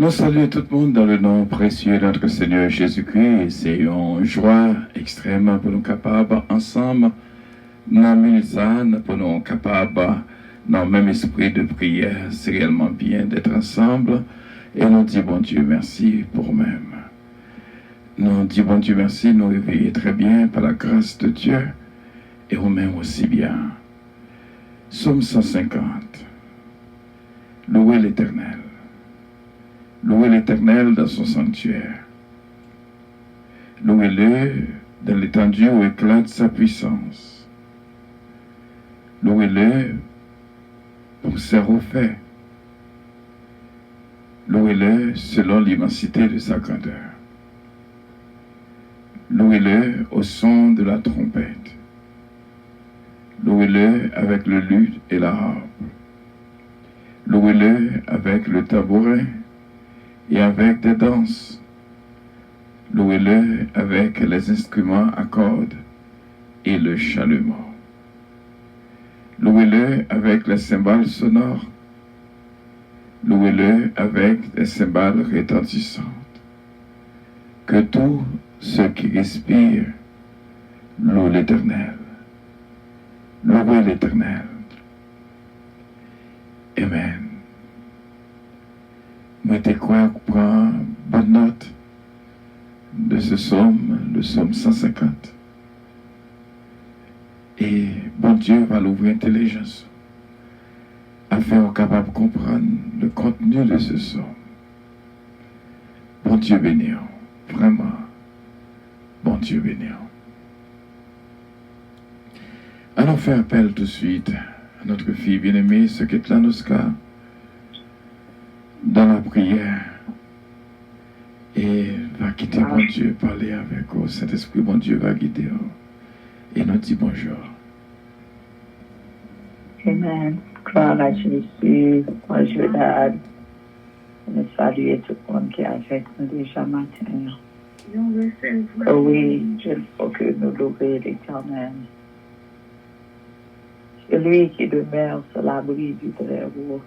Nous saluons tout le monde dans le nom précieux de notre Seigneur Jésus-Christ et c'est une joie extrême pour nous capables ensemble, dans le pour nous capables, dans le même esprit de prière, c'est réellement bien d'être ensemble et nous disons bon Dieu merci pour nous-mêmes. Nous disons bon Dieu merci, nous réveillons très bien par la grâce de Dieu et nous-mêmes aussi bien. Psaume 150. Louez l'Éternel. Louez l'Éternel dans son sanctuaire. Louez-le dans l'étendue où éclate sa puissance. Louez-le pour ses refaits. Louez-le selon l'immensité de sa grandeur. Louez-le au son de la trompette. Louez-le avec le luth et la harpe. Louez-le avec le tabouret et avec des danses. Louez-le avec les instruments à cordes et le chalumeau. Louez-le avec les cymbales sonores. Louez-le avec des cymbales retentissantes. Que tous ceux qui respirent louent l'Éternel. Louez l'Éternel. Amen. Mettez quoi prend bonne note de ce psaume, le psaume 150. Et bon Dieu va l'ouvrir intelligence afin qu'on capable de comprendre le contenu de ce psaume. Bon Dieu béni, vraiment, bon Dieu béni. Allons faire appel tout de suite à notre fille bien-aimée, ce qu'est là, Noska, dans la prière et va quitter mon Dieu, parler avec vous. Saint-Esprit, mon Dieu, va guider et nous dit bonjour. Amen. Gloire à Jésus. Bonjour, Dad. Nous saluons tout le monde qui est avec nous déjà matin. Oui, il faut que nous louions l'Éternel. Celui qui demeure sur l'abri du Très-Haut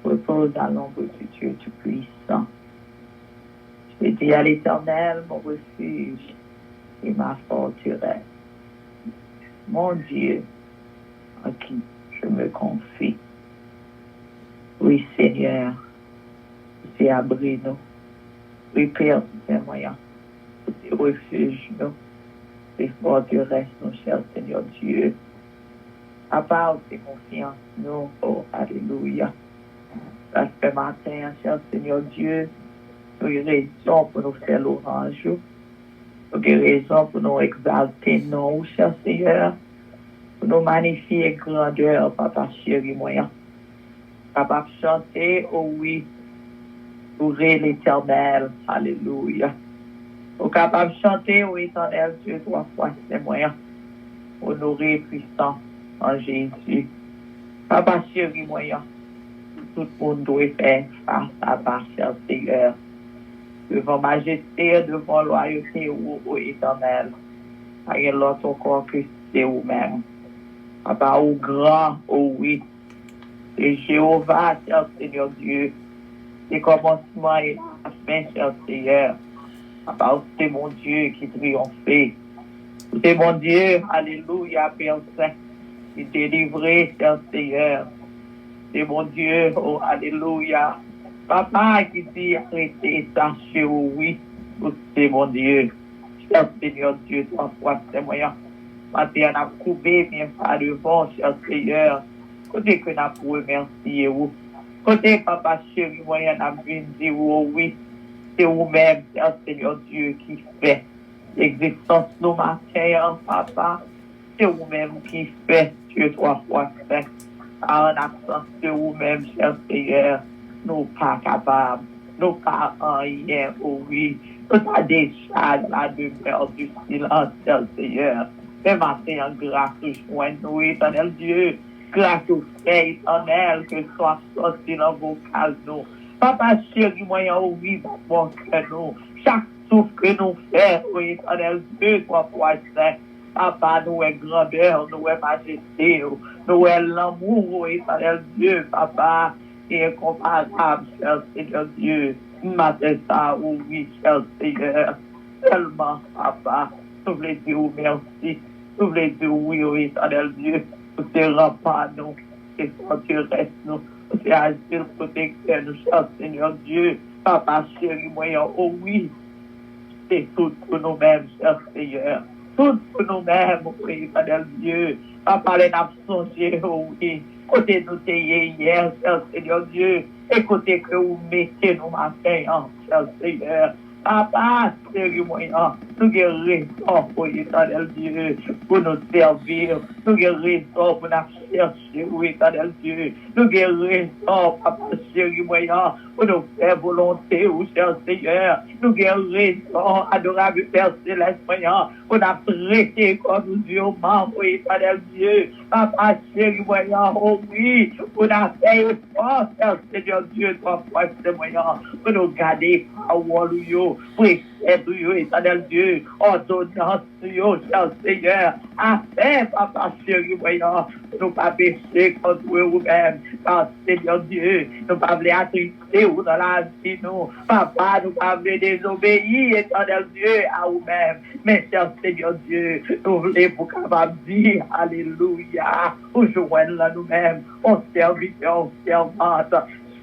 repose dans l'ombre du Dieu Tout-Puissant. Je dis à l'Éternel, mon refuge et ma forteresse, mon Dieu, en qui je me confie. Oui, Seigneur, c'est abri nous. Oui, Père, c'est moyen. C'est refuge nous. C'est forteresse nous, cher Seigneur Dieu. À part tes confiances, nous, oh, alléluia. Parce que ce matin, cher Seigneur Dieu, nous avons raison pour nous faire l'orange. Nous avons raison pour nous exalter, nous, cher Seigneur, pour nous magnifier grandeur, papa chéri moyen. Capable de chanter, oh oui, louer l'Éternel. Alléluia. Au capable de chanter, oh Éternel, Dieu, 3 fois, c'est moyen. Honoré, puissant, en Jésus. Papa chéri, moyen. Tout le monde doit faire face à ta chère Seigneur. Devant majesté, devant loyauté, ô Éternel. Rien l'autre encore que c'est vous-même. Papa, au grand, oh oui. C'est Jéhovah, cher Seigneur Dieu. C'est commencement et la fin, cher Seigneur. Papa, c'est mon Dieu qui triomphait. C'est mon Dieu, alléluia, Père Saint, qui délivré, cher Seigneur. C'est mon Dieu, oh, alléluia. Papa qui dit arrêtez, sachez, oh oui, c'est mon Dieu. Cher Seigneur Dieu, 3 fois, c'est moyen. Matin, on a coupé, bien pas devant, cher Seigneur. Côté que nous avons remercié, vous. Côté, papa chéri, moyen, on a vu dire, oh oui, c'est vous-même, cher Seigneur Dieu, qui fait l'existence de nos matins, papa. C'est vous-même qui fait, Dieu, 3 fois, c'est. En absence de vous-même, cher Seigneur, nous pas capables, nous pas en rien, oh oui. Nous avons déjà la demeure du silence, cher Seigneur. Mais matin, en grâce, joigne-nous, éternel Dieu. Grâce au fait, éternel, que soit sorti dans vos cases, nous. Papa chéri, moyen, oh oui, bon que nous. Chaque souffle que nous faisons, oh éternel Dieu, 3 fois saint. Papa, nous est grandeur, nous est majesté, nous est l'amour, éternel Dieu, papa, qui est incomparable, cher Seigneur Dieu. Matin ça, oui, cher Seigneur. Seulement, papa, nous voulons dire merci, nous voulons dire oui, éternel Dieu, pour te rempart nous, et forteresse nous, pour te agir, protecteur nous, cher Seigneur Dieu. Papa, chéri, moyen, oh oui, c'est tout pour nous-mêmes, cher Seigneur. Tout pour nous-mêmes, oui, éternel Dieu. Papa, les n'a songé, oh oui. Côté nous t'ayez hier, cher Seigneur Dieu. Et côté que vous mettez nous matin, cher Seigneur. Papa, chéri moyen, nous avons raison pour éternel Dieu, pour nous servir. Nous avons raison pour nous chercher, oui, éternel Dieu. Nous avons raison, papa, chéri moyen, pour nous faire volonté, oui, cher Seigneur. Nous avons raison, adorable Père Céleste moyen, pour nous prêter comme nous Dieu, oui, éternel Dieu. Papa, chéri moyen, oh oui, pour nous faire effort, cher Seigneur Dieu, 3 fois, c'est moyen, pour nous garder parole, pour être, éternel Dieu, ordonnance, cher Seigneur, afin, papa chéri, voyons, nous pas pécher contre vous-même, car Seigneur Dieu, nous pas voulons attrister ou dans la vie, nous, papa, nous pas voulons désobéir, éternel Dieu, à vous-même, mais cher Seigneur Dieu, nous voulons pour capable dire, alléluia, pour joindre nous-mêmes, on serviteur, on servante,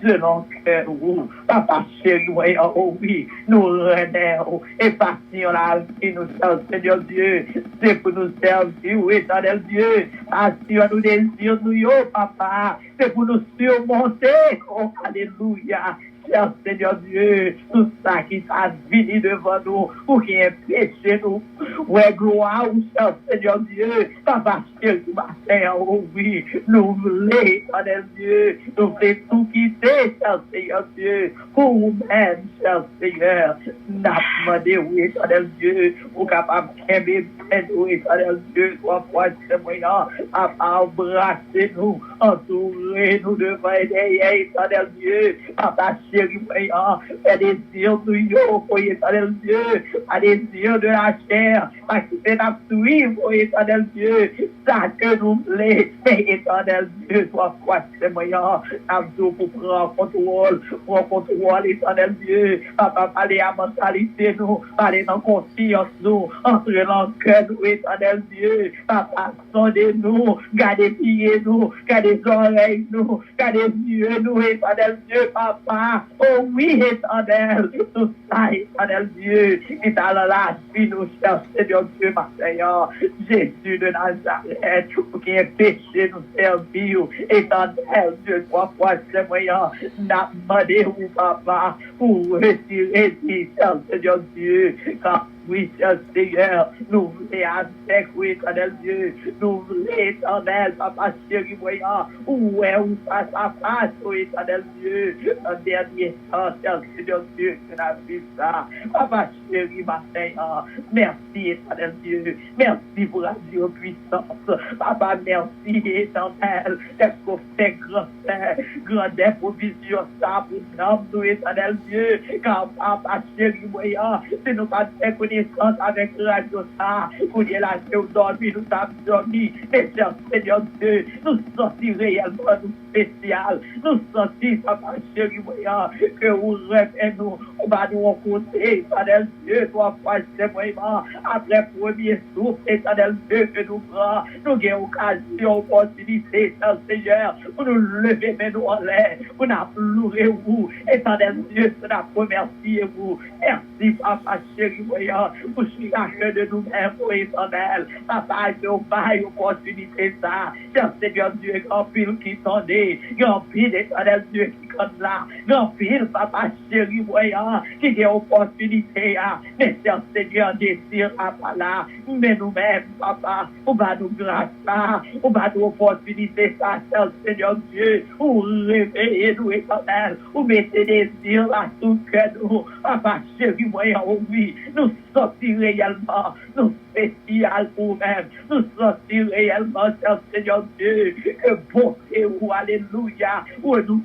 selon que vous, papa chéri, voyons, oh oui, nous renons et partions la vie, nous sommes, Seigneur Dieu, c'est pour nous servir, oui, éternel Dieu, assure nous désir, nous, papa, c'est pour nous surmonter, oh, alléluia. Cher Seigneur Dieu, tout ça qui t'a venu devant nous, pour qu'il y ait péché nous, ouais, gloire, cher Seigneur Dieu, papa, chéri, matin, oh oui, nous voulons, éternel Dieu, nous voulons tout quitter, cher Seigneur Dieu, pour vous-même, cher Seigneur, n'a demandé, oui, éternel Dieu, pour capable d'aimer, oui, éternel Dieu, 3 fois, c'est moyen, à embrasser nous, entourer nous devant et derrière, éternel Dieu, papa, chéri, voyant, et désir de yo, pour éternel Dieu, à désir de la chair, parce que c'est la suivre, pour éternel Dieu, ça que nous voulons, mais éternel Dieu, 3 fois, c'est moyen, pour prendre contrôle, éternel Dieu, papa, parler à mentalité, nous, parler dans conscience, nous, entrer dans le cœur, nous, éternel Dieu, papa, sondez-nous, gardez pieds, nous, gardez oreilles, nous, gardez yeux, nous, éternel Dieu, papa, oh oui, éternel, tout ça, éternel Dieu, et dans la vie, nous, cher Seigneur Dieu, ma Seigneur, Jésus de Nazareth, pour qu'il y ait péché, nous servir, éternel Dieu, 3 fois, c'est moyen, n'a demandé, papa, pour retirer, cher Seigneur Dieu, car oui, Seigneur, nous voulons avec, oui, éternel Dieu, nous voulons, éternel, papa chéri, voyant, où est, où face à face, oui, éternel Dieu, en dernier temps, Seigneur Dieu, que la vie ça, papa chéri, matin, merci, éternel Dieu, merci pour la Dieu puissance, papa, merci, éternel, est-ce qu'on fait grandeur, provision, ça, pour nous, éternel Dieu, car papa chéri, voyant, si nous pas de connaissance avec radio ça, pour y la nous dormir, nous avons dormi, et cher Seigneur Dieu, nous sortir réellement, nous spécial, nous sortir, papa chéri, voyant, que vous rêvez nous, on va nous rencontrer, éternel Dieu, trois fois, c'est vraiment, après premier souffle, éternel Dieu, que nous prend, nous avons occasion, opportunité, Seigneur, pour nous lever, mais nous en l'air, pour nous louer vous, éternel Dieu, pour nous remercier vous, merci, papa chéri, voyant, pour chacun de nous-mêmes, pour éternel, papa, que vous baillez opportunité, ça, cher Seigneur Dieu, grand pile qui t'en est, grand pile, éternel Dieu, qui compte là, grand pile, papa chéri, voyant, qui a opportunité, mais cher Seigneur, désir, papa là, mais nous-mêmes, papa, on va nous grâce, on va nous opportunité, ça, cher Seigneur Dieu, ou réveiller nous, éternel, ou mettez des désirs là, tout que nous, papa chéri, voyant, oui, nous sortir réellement, nous spécial pour nous-mêmes, nous sortir réellement, cher Seigneur Dieu, que bonté ou alléluia, ou nous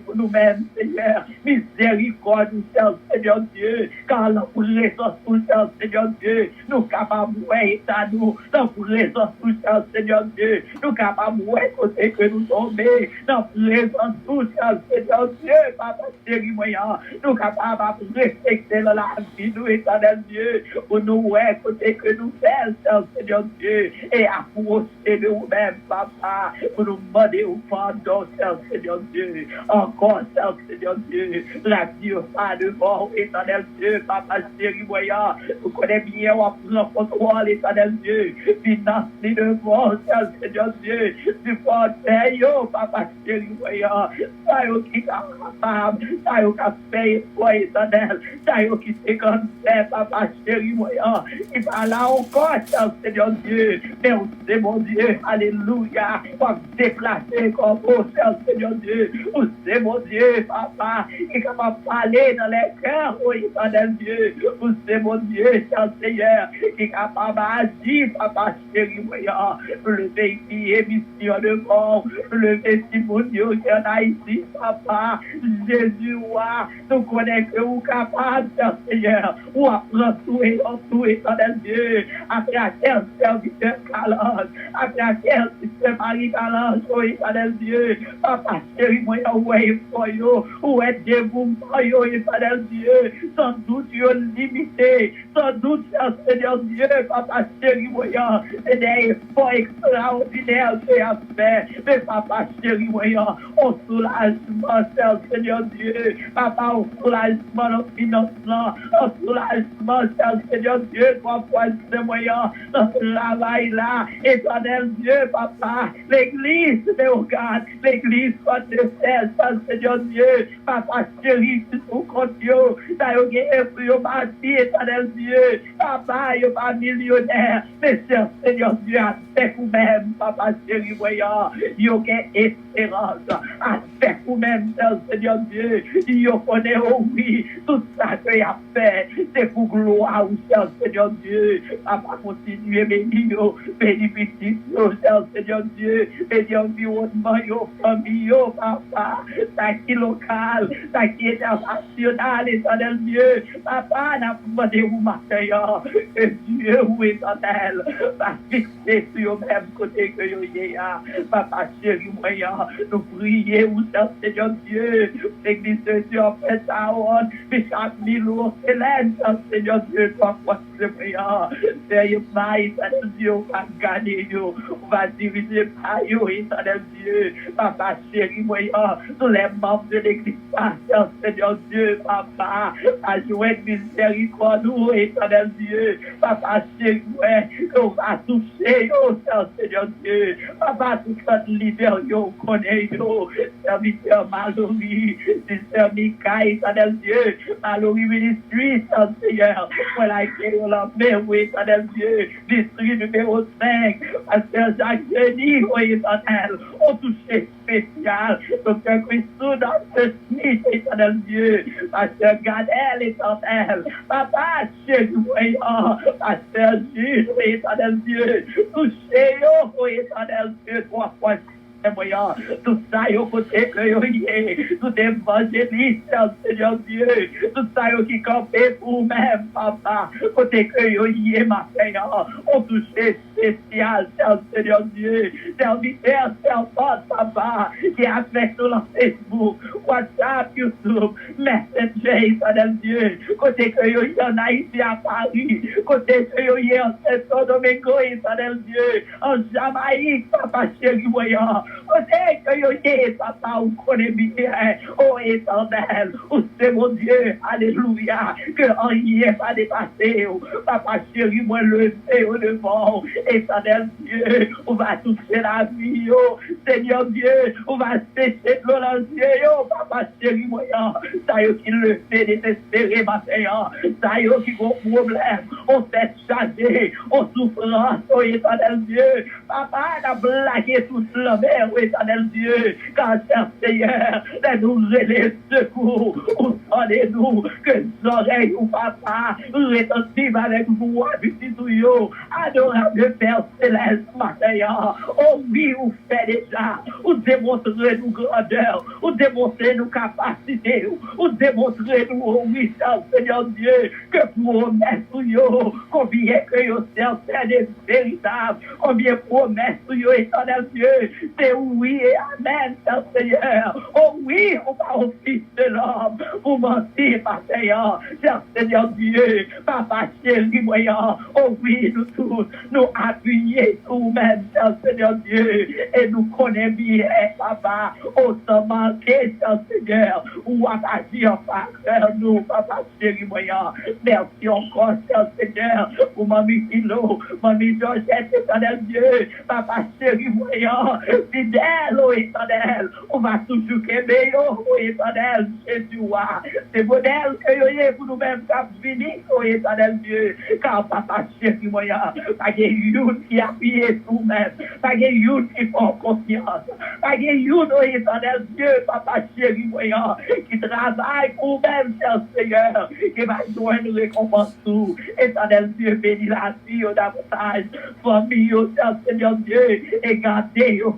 pour nous-mêmes, Seigneur, miséricorde, cher Seigneur Dieu, car la présence, cher Seigneur Dieu, nous capables de à nous, la présence, cher Seigneur Dieu, nous capables de côté que nous tombons, la présence, cher Seigneur Dieu, papa chéri moyen, nous capables de respecter la vie, nous éternel Dieu, pour nous côté que nous faisons, cher Seigneur Dieu, et approcher de nous-mêmes, papa, pour nous demander au pardon, cher Seigneur Dieu, encore, cher Seigneur Dieu, la vie pas devant, éternel Dieu, papa chéri moyen, vous connaissez bien, on prend contrôle, éternel Dieu, finance les devant, cher Seigneur Dieu, du portail, papa chéri moyen, ça y est qui est capable, ça y est qui fait, foi éternel, ça y est qui s'est comme fait, papa chéri moyen, il va là encore, cher Seigneur Dieu, merci mon Dieu, alléluia, pour déplacer comme vous, cher Seigneur Dieu, c'est mon Dieu, papa, qui est capable de parler dans les cœurs, oui, éternel Dieu, c'est mon Dieu, cher Seigneur, qui est capable d'agir, papa chéri moyen, le pays émission de mort, le petit mon Dieu qui est en Haïti, papa, Jésus, nous connaissons que vous êtes capable, cher Seigneur, ou apprendre tout, éternel Dieu, après à quel serviteur Calange, après à quel système Marie Calange, oh éternel Dieu, papa chéri, moi, où est dévouement, éternel Dieu, sans doute, limité, sans doute, cher Seigneur Dieu, papa chéri, moyen, c'est des efforts extraordinaires que a fait, mais papa chéri, moyen, au soulagement, cher Seigneur Dieu, papa, au soulagement, au financement, au soulagement, cher Seigneur Dieu, trois fois ce moyen, dans ce travail là, éternel Dieu, papa, l'église, Théogane, l'église, quand tu fais, Seigneur Dieu, papa chéri, tu tout compte, t'as eu un bâti, éternel Dieu, papa, il pas millionnaire, mais Seigneur Dieu, avec vous-même, papa chéri, voyant, il y a espérance, avec vous-même, Seigneur Dieu, il connaît, oh oui, tout ça que il a fait, c'est pour gloire, Seigneur Dieu, papa, continue, bénis, bénis, Seigneur Dieu, bénis environnement, famille, papa, ta qui local, ta qui international, éternel Dieu, papa, n'a pas demandé où matin, que Dieu ou éternel, va fixer sur le même côté que yo y a, papa chéri moyen, nous prions, Seigneur Dieu, l'église de Dieu en fait ça, mais chaque milo, Hélène, Seigneur Dieu, toi, ce priant, c'est pas, éternel Dieu, on va gagner, on va diriger par yo, éternel Dieu, papa chéri moyen, nous les membres de l'église, Seigneur Dieu, papa, à jouer de miséricorde, nous, éternel Dieu, papa, chez nous, qu'on va toucher, Seigneur Dieu, papa, tout notre leader, yo, connaît, yo, serviteur Mallory, sister Mika, éternel Dieu, Mallory Ministry, Seigneur, voilà, qui est la mer, oui, éternel Dieu, district numéro 5, pasteur Jacques Denis, oui, éternel, on touche spécial, docteur Christou, dans ce Smith, éternel Dieu, pasteur Gadel, éternel, papa, chez nous, voyons, pasteur Jules, oui, éternel Dieu, touchez, oui, éternel Dieu, 3 fois, tout ça, au côté que y est, tout évangéliste, Seigneur Dieu, tout ça, qui campait pour vous-même, papa, côté que y est, ma Seigneur, on touche spécial, Seigneur Dieu, serviteur, servante, papa, qui a fait sur le Facebook, WhatsApp, YouTube, Messenger, Seigneur Dieu, côté que y est en Haïti, à Paris, côté que y est en Saint-Domingue, Seigneur Dieu, en Jamaïque, papa, chéri, voyant, côté que y est, papa, vous connaissez bien, oh éternel, oh c'est mon Dieu, alléluia, que rien pas dépassé, papa, chéri, moi, levé au devant, éternel Dieu, on va toucher la vie, oh, Seigneur Dieu, on va sécher de l'eau dans les yeux, oh, papa, chéri, voyant, ça y est qui le fait désespérer, ma sœur, ça y est qui ont problème, on fait charger, on souffrance, oh, éternel Dieu, papa, on a blagué tout cela, mais, oh, éternel Dieu, quand cher Seigneur, nous relève secours, ou sonnez-nous, que les oreilles, ou papa, rétentive avec vous, petit tuyau, adorable Père Céleste, ma sœur, oh oui, vous faites déjà, vous démontrez nous grandeur, vous démontrez nous capacité, vous démontrez nous, oh oui, Seigneur Dieu, que promesse tuyau, combien que vous certaines et véritables, combien promesse tuyau, éternel Dieu, c'est oui et amen, Seigneur, oh oui, on va au Fils de l'homme, vous mentez, ma sœur, Seigneur Dieu, papa chéri, voyant, oh oui, nous tous, nous appuyer nous-mêmes, Seigneur Dieu, et nous connaissons bien, papa, autant manqué, Seigneur, ou à agir par cœur, nous, papa chéri, voyant, merci encore, Seigneur, pour mamie Kilo, mamie Georgette, éternel Dieu, papa chéri, voyant, fidèle, oh éternel, on va toujours qu'aimer, oh éternel, Jésus, c'est modèle que vous avez pour nous-mêmes, quand fini, oh éternel Dieu, car papa chéri, voyant, pas de youn qui appuie sur nous-mêmes, pas de youn qui font confiance, pas de youn, oh éternel Dieu, papa chéri, voyant, qui travaille pour nous-mêmes, cher Seigneur, qui va joindre récompense tout, éternel Dieu, bénis la vie, au davantage, famille, au Seigneur Dieu, et gardez, au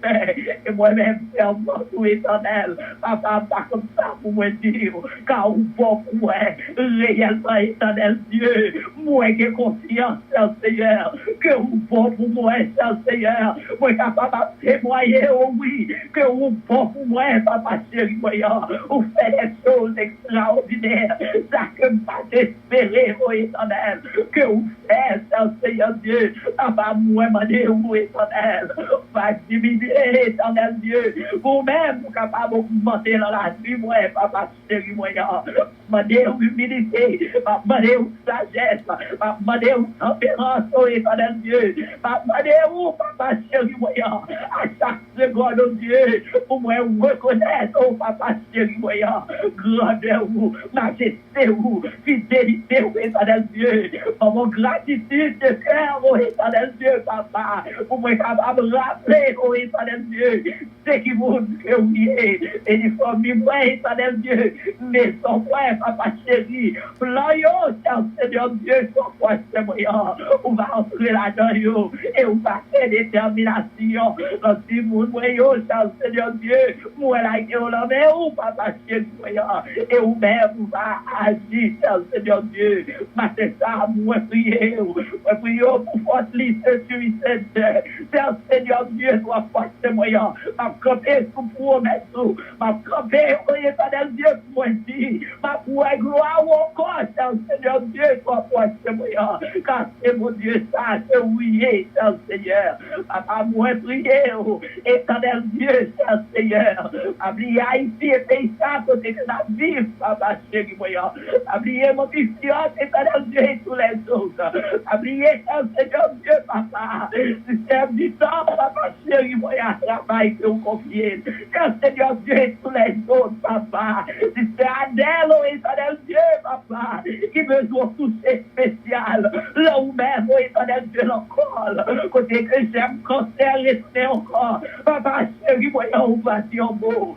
Père, et moi-même, servant tout éternel, papa, pas comme ça pour moi dire, car vous bon pour moi, réellement éternel Dieu, moi qui ai confiance, Seigneur, que vous bon pour moi, Seigneur, moi capable de témoigner, oh oui, que vous bon pour moi, papa chéri, voyant, vous faites des choses extraordinaires, ça que pas d'espérer, oh éternel, que vous faites, Seigneur Dieu, papa, moi, vous éternel, va diminuer, éternel Dieu, vous-même, vous capable d'augmenter dans la vie, moi, papa chéri, voyant, demandez-vous humilité, demandez-vous sagesse, demandez-vous tempérance, oh éternel Dieu, demandez-vous, papa chéri, voyant, à chaque seconde, oh Dieu, pour moi reconnaître, oh papa chéri, voyant, grandeur, majesté, fidélité, oh éternel Dieu, pour mon gratitude de cœur, oh éternel Dieu, papa, pour moi capable de rappeler, oh éternel Dieu, ce qui vous que oui, et les familles, moi, éternel Dieu, mais son frère, papa chéri, l'oyo, Seigneur Dieu, son frère, c'est moyen, on va entrer là-dedans, et on va faire détermination, dans ce monde, moi, Seigneur Dieu, moi, là, et on l'a met où, papa chéri, et ou même, on va agir, Seigneur Dieu, ma c'est ça, moi, prier pour force liste sur Seigneur Dieu, soit force moyen, m'a campé sous promesse, m'a campé, oh éternel Dieu, pour moi dit, m'a pour gloire encore, Seigneur Dieu, toi, pour moi, car c'est mon Dieu, ça, c'est oui, Seigneur, papa, moi, prier, éternel Dieu, Seigneur, oublier Haïti et pays ça, côté de la vie, papa, chéri, moi, oublier mon fils, éternel Dieu, et tous les autres, oublier, Seigneur Dieu, papa, système du temps, papa, chéri, moi, travail que vous confiez, Seigneur Dieu, et tous les autres, papa, c'est Adèle, éternel Dieu, papa, qui besoin toucher spécial, là où même, éternel Dieu, encore, côté que j'aime cancer, rester encore, papa, chéri, moi, on va dire beau,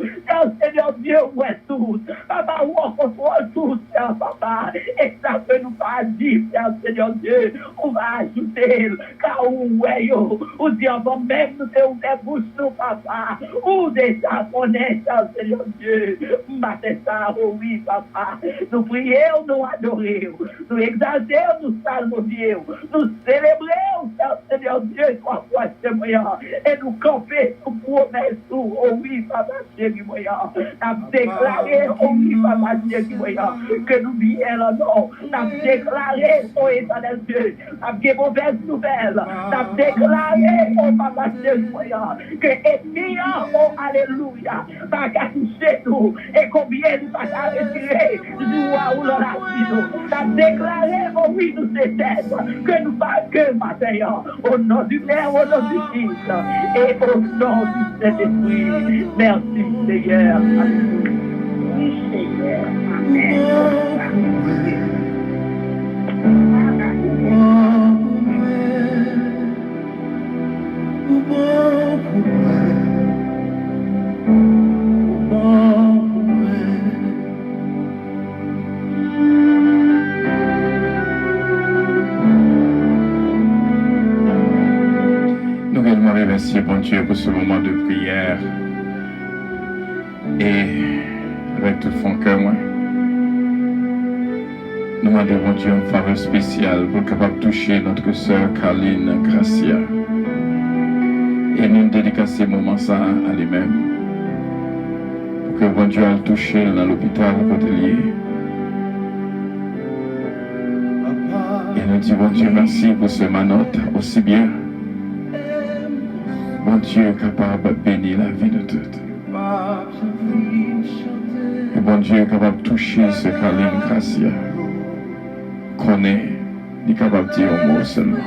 Seigneur Dieu, ouais, tout, papa, on contrôle tout, papa, et ça peut nous pas dire, Seigneur Dieu, on va ajouter, car ouais, ou dire, bon, même nous te ouvert bouche, nous, papa, ou déjà connaît, Seigneur Dieu, matin ça, oui, papa, nous prions, nous adorons, nous exaltons, nous salmodions, nous célébrons, Seigneur Dieu, trois fois, c'est moyen, et nous camper sous promesse, oh oui, papa, chéri, moyen, nous déclaré, oh oui, papa, chéri, moyen, que nous bien non, nous déclaré, oh éternel Dieu, nous des mauvaises nouvelles, nous déclaré, oh papa, chéri, moyen, que ennemi, oh alléluia, pas qu'à toucher nous, et combien nous pas qu'à retirer, joie ou l'on a dit nous, nous déclaré, oh oui, nous c'est que nous pas que matin, au nom du Père, au nom du Fils, et au nom du Saint-Esprit. Merci Seigneur. Oui Seigneur. Amen. Merci, bon Dieu, pour ce moment de prière. Et avec tout mon cœur, moi, nous demandons, bon Dieu, une faveur spéciale pour capable toucher notre sœur Carline Gracia. Et nous dédicacer ce moment ça à lui-même. Pour que bon Dieu le touche dans l'hôpital hôtelier. Et nous disons, bon Dieu, merci pour ce manote aussi bien. Bon Dieu capable de bénir la vie de toutes. Et bon Dieu capable de toucher ce Carline Gracia. Connaît, il est capable de dire un mot seulement.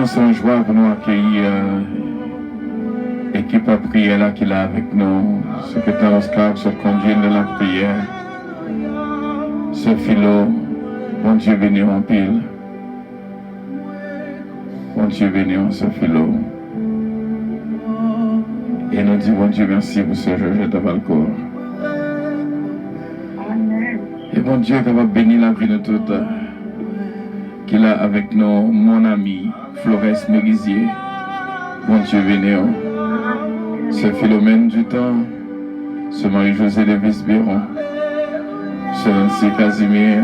C'est une joie pour nous accueillir l'équipe à prière là qui est là avec nous. Secrétaire Oscar se conduit de la prière. Ce philo, bon Dieu béni en pile. Bon Dieu béni en ce philo. Et nous disons bon Dieu merci pour ce Georges de Valcourt. Et bon Dieu qui va bénir la vie de toutes. Qui est là avec nous, mon ami. Flores Méguisier, bon Dieu bénéant, ce Philomène du temps, ce Marie-Josée Lévis-Béron, ce Nancy Casimir,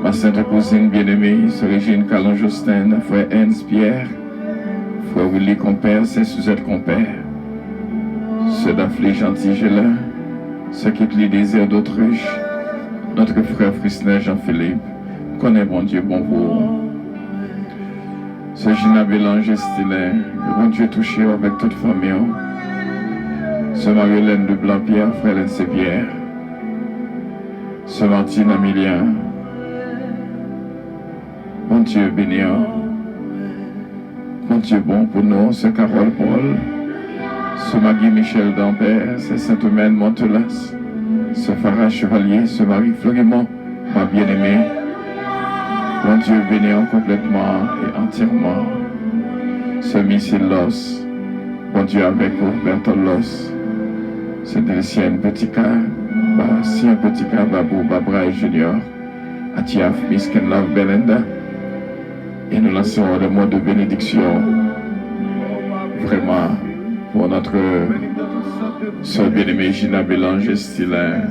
ma sainte cousine bien-aimée, ce Régine Calon-Justin, frère Hans Pierre, frère Willy Compère, c'est Suzette Compère, ce Daphné Gentil-Gélin, ce qui les désirs d'Autruche, notre frère Frisner Jean-Philippe, connaît bon Dieu, bon pour. Ce Gina Bélange Estilin, bon Dieu touché avec toute famille. Ce Marie-Hélène de Blanc-Pierre, frère Lindsay Pierre. Ce Martine Amilien. Bon Dieu béni. Mon Dieu bon pour nous, c'est Carole Paul, ce Maggie Michel d'Ampère, c'est Saint-Omen Montelas, ce Farah Chevalier, ce Marie Florimont, ma bien-aimée. Mon Dieu bénir complètement et entièrement ce Missile Los, mon Dieu avec vous, Bertolos, ce Delcienne Petit Cas, si un Petit Cas, Babou, Babra et Junior, Atiaf, Miss Ken Love Belinda, et nous lançons le mot de bénédiction vraiment pour notre sœur bien-aimée Gina Bélange Estilin,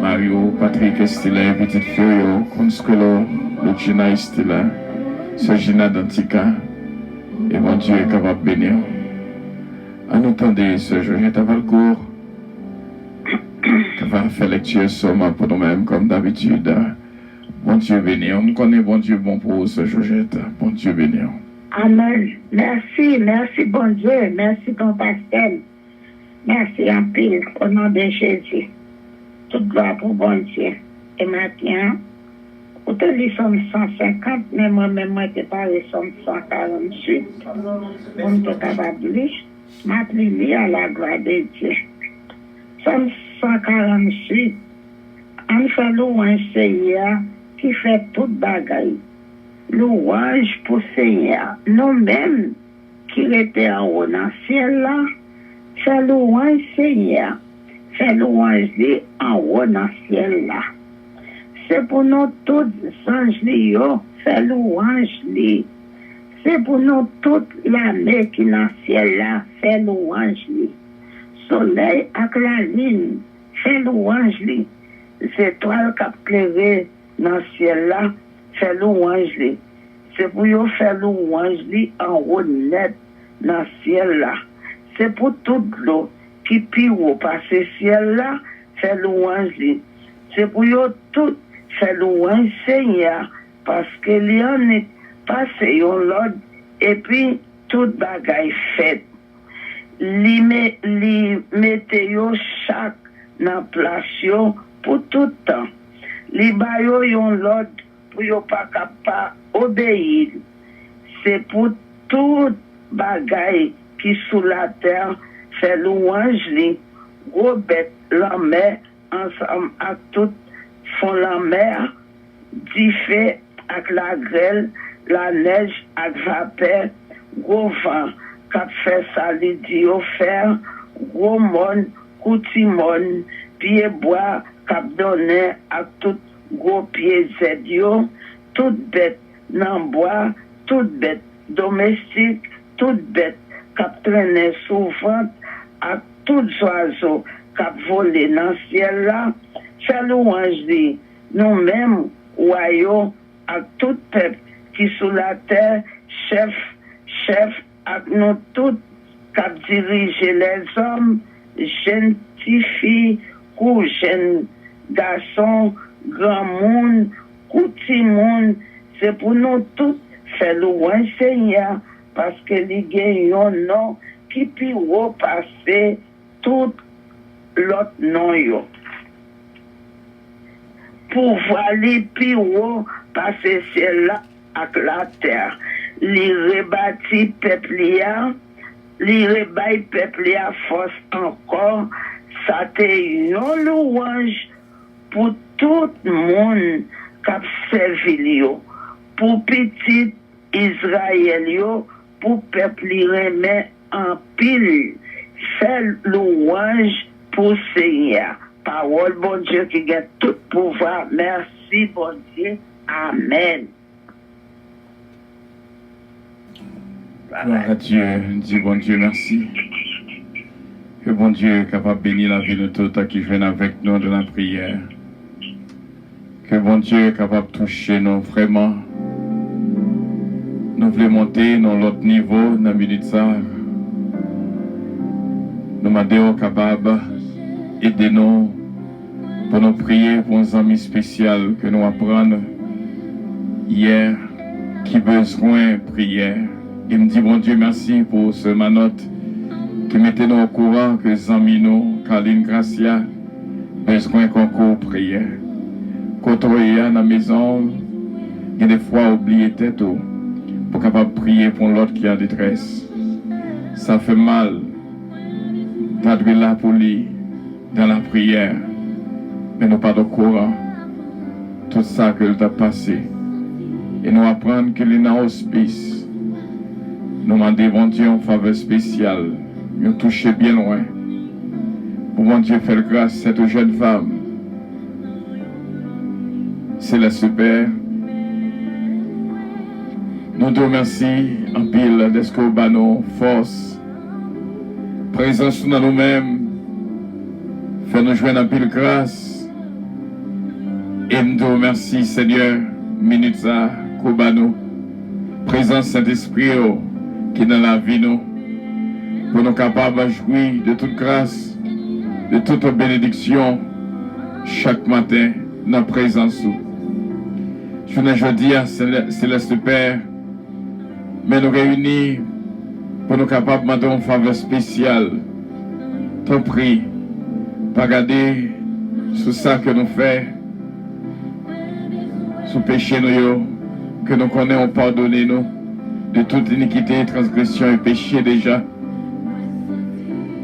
Mario, Patrick Estilin, Petite Fioyo, Consuelo, Lucina Estilin, sœur Gina Dantica, et mon Dieu est capable de bénir. En entendez ce Georgette Valcourt, qui va faire lecture somme pour nous-mêmes comme d'habitude. Bon Dieu béni. On connaît bon Dieu bon pour ce Georgette. Bon Dieu béni. Amen. Merci, merci bon Dieu. Merci ton pasteur. Merci en pile au nom de Jésus. Toute gloire pour bon Dieu. Et maintenant, au total, somme 150, mais moi-même, je préparé somme 148. On est capable de lire. M'applique à la gloire de Dieu. Somme 148. On fait louange Seigneur qui fait toute bagaille. Louange pour Seigneur. Nous-mêmes qui étaient en haut dans le ciel là, fait louange Seigneur. Fait louange lui en haut dans le ciel là. C'est pour nous tous anges li fait louange lui. C'est pour nous toute l'armée qui est dans le ciel là, fait louange lui. Soleil avec la lune, fait louange lui. Les étoiles qui ont éclairé dans le ciel là, fait louange lui. C'est pour vous faire louange lui en haut net dans le ciel là. C'est pour toute l'eau qui pire par ce ciel là, fait louange lui. C'est pour vous tout faire louange Seigneur parce que l'on est passé au l'ordre et puis toute bagaille faite. Li mette yo chaque dans place yo pour tout temps. Li ba yo yon l'ordre pour yo pas capable obéir. C'est pour toute bagaille qui sous la terre fait louange li. Gros bête la mer ensemble à tout font la mer du fait avec la grêle, la neige avec vapeur, gros vent qu'a fait ça li di au fer, gros monde, couti monde, pied bois qu'a donné à tout gros pied zédio, toute bête nan bois, toute bête domestique, toute bête qu'a traîné souvent à tout oiseaux qu'a volé dans le ciel là, fait louange li. Nous-mêmes, royaume, à tout peuple qui sous la terre, chef, à nous tous, qui dirigent les hommes, jeunes filles, ou jeunes garçons, grand monde, ou petit monde, c'est pour nous tous faire louange Seigneur, parce que les gagnons non qui peut repasser tout l'autre nom yo. Pour voir les pires passer ciel-là avec la terre. Les rebâtis peupliers, les rebailles peupliers force encore, ça te une louange pour tout le monde qui a servi, pour petit Israël, pour peuple remet en pile, fait louange pour Seigneur. Parole, bon Dieu, qui a tout pouvoir. Merci, bon Dieu. Amen. Gloire à Dieu, dis bon Dieu, merci. Que bon Dieu est capable de bénir la vie de tout qui viennent avec nous de la prière. Que bon Dieu est capable de toucher nous vraiment. Nous voulons monter dans l'autre niveau, dans la minute ça. Nous demandons capable d'aider nous pour nous prier pour un ami spécial que nous apprenons hier qui besoin de prière. Il me dit bon Dieu merci pour ce manotte qui mettait nous au courant que les amis nous, Caroline Gracia, besoin concours prière. Quand on est dans la maison, il y a des fois oublié tête. pour capable de prier pour l'autre qui est en détresse. Ça fait mal d'être là pour lui dans la prière, mais nous pas de courant. Tout ça que nous a passé. Et nous apprendre que les dans hospice, nous demandons Dieu en faveur spéciale. Nous toucher bien loin. Pour mon Dieu faire grâce à cette jeune femme. C'est la super. Nous te remercions en pile d'escobano, force, présence dans nous-mêmes, fait nous joindre en pile grâce. Et nous te remercions, Seigneur, minute ça, Kobano, présence Saint-Esprit qui est dans la vie nous, pour nous capables de jouir de toute grâce, de toute bénédiction, chaque matin, dans la présence. Je ne dis à Céleste Père, mais nous réunis pour nous capables de demander une faveur spéciale. Ton prix, pas garder sur ça que nous faisons, sur péché nous, que nous connaissons, pardonner nous de toute iniquité, transgression et péché déjà.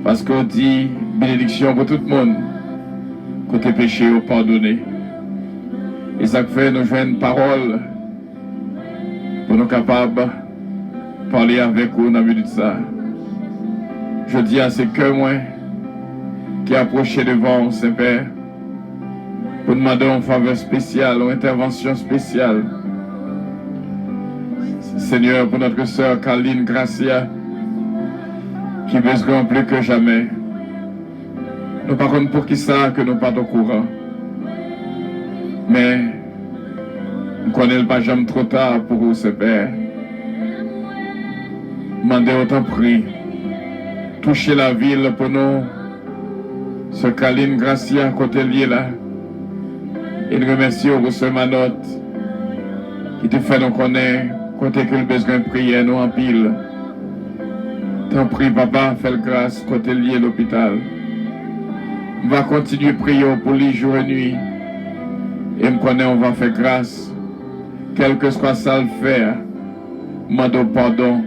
Parce qu'on dit bénédiction pour tout le monde, côté péché ou pardonné. Et ça fait nous jouer une parole pour nous capables de parler avec vous dans le milieu de ça. Je dis à ces cœurs moi qui approchaient devant Saint-Père pour demander une faveur spéciale, une intervention spéciale. Seigneur, pour notre sœur Caroline Gracia, qui besoin plus que jamais. Nous parlons pour qui ça que nous pas au courant. Mais nous connaissons pas jamais trop tard pour vous, Père. Mandez autant prix. Touchez la ville pour nous. Ce Caroline Gracia, côté lié là. Et nous remercions pour ce manote qui te fait nous connaître, côté que le besoin de prier nous en pile. T'en prie, papa, fais grâce, côté lié l'hôpital. On va continuer à prier pour lui jour et nuit. Et me connaît, on va faire grâce. Quel que soit ça le faire, demande pardon.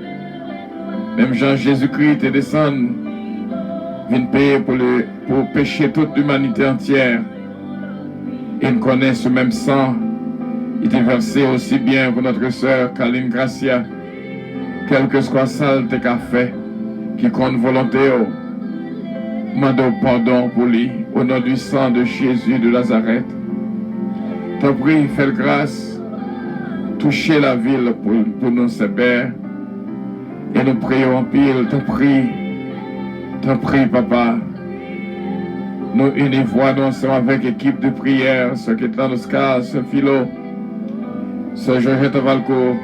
Même Jean-Jésus-Christ est descendu, vient payer pour pécher toute l'humanité entière. Et me connaît ce même sang. Il est versé aussi bien pour notre sœur Caroline Gracia. Quel que soit ça le qu'a fait, qui compte volonté. Demande pardon pour lui, au nom du sang de Jésus de Nazareth. T'en prie, fais grâce, touchez la ville pour nous, Père. Et nous prions en pile, t'en prie, papa. Nous unissons ensemble avec l'équipe de prière, ce qui est dans nos cas, ce philo, ce Georgette Valcourt,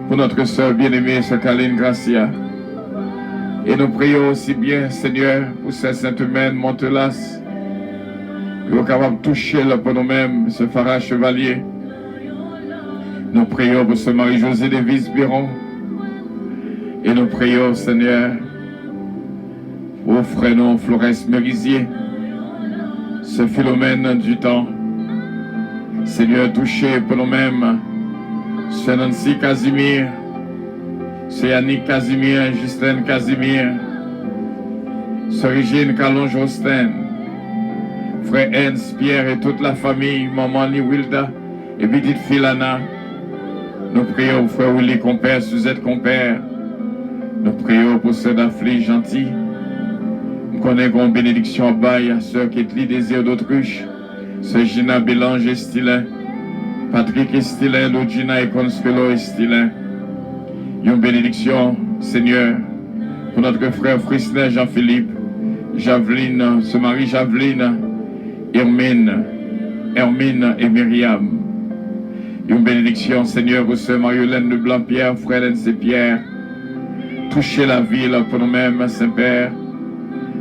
pour notre sœur bien-aimée, ce Caroline Gracia. Et nous prions aussi bien, Seigneur, pour ces saintes humaines Montelas, que nous capables de toucher là pour nous-mêmes, ce Farah Chevalier. Nous prions pour ce Marie-Josée Davis-Biron. Et nous prions, Seigneur, pour frère Florès Merisier, ce Philomène du temps. Seigneur, touché pour nous-mêmes, ce Nancy Casimir, ce Yannick Casimir, Justine Casimir, ce Régine Calon-Jostin, frère Hens, Pierre et toute la famille, maman Wilda et petite Philana. Nous prions pour frère Willy Compère, Suzette Compère. Nous prions pour ceux d'afflige gentil. Nous connaissons une bénédiction à bail à ceux qui ont le désir d'autruche. Ce Gina Bélange Estilin, Patrick Estilin, Logina et Consuelo Estilin. Une bénédiction, Seigneur, pour notre frère Frisner Jean-Philippe, Javeline, ce mari Javeline, Hermine et Myriam. Une bénédiction, Seigneur, pour ce Marie-Hélène de Blanc-Pierre, frère N.C. Pierre. Touchez la ville pour nous-mêmes, Saint-Père,